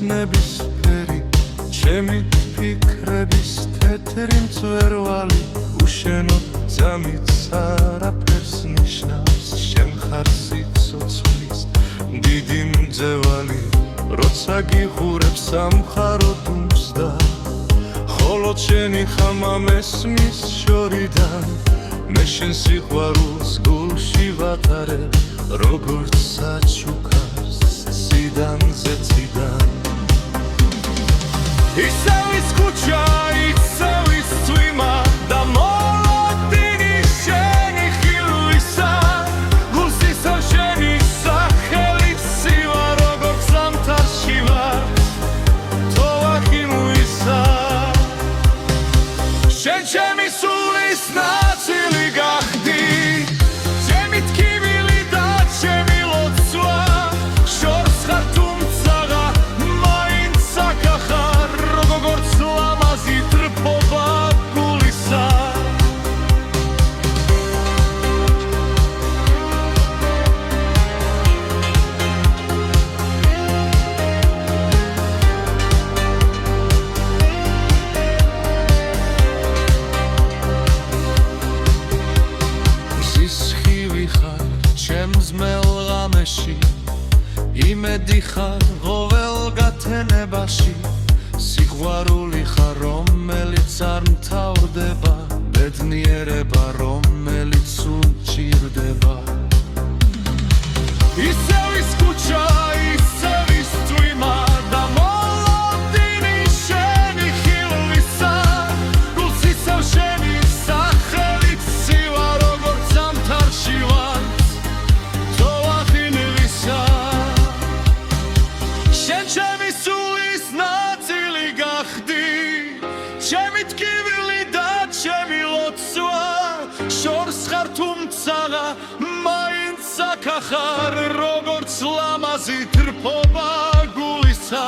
ნებისფერი ჩემი ფიქრების თეთრი მწვერვალი უშენოდ ძამით არაფერს ნიშნავს შენ ხარ სიცოცხლის დიდი მძევალი როცა გიხურებს სამხაროდ უმსდა ხოლო შენი ხამა მესმის შორიდან მე შენ სიყვარულს გულში ვატარებ როგორც საჩუქარს ციდანზე ციდან ისევ ის ქუჩა ისევ ის წვიმა და მოლოდინი შენი ხილვისა გულს ისევ შენი სახელი ცივა როგორც ზამთარში ვარ თოახიმვისა შენ ჩემი სულის ნაწილი გახდი ჩემი ტკივილი და ჩემი ლოცვა შორს ხარ თუმცაღა მაინც აკახარ როგორც ლამაზი ტრფობა გულისა ჩემს მელღამეში იმედი ხარ ყოველ გათენებაში სიყვარული ხარ რომელიც არ მთავრდება ბედნიერება რომელიც უჭირდება ისევ ის ქუჩა ისევ ის წვიმა და მოლოდინი შენი ხილვისა გულს ისევ შენი სახელი ცივა როგორც ზამთარში ვარ შენ ჩემი სულის ნაწილი გახდი ჩემი ტკივილი და ჩემი ლოცვა შორს ხარ თუმცაღა მაინც აკახარ როგორც ლამაზი ტრფობა გულისა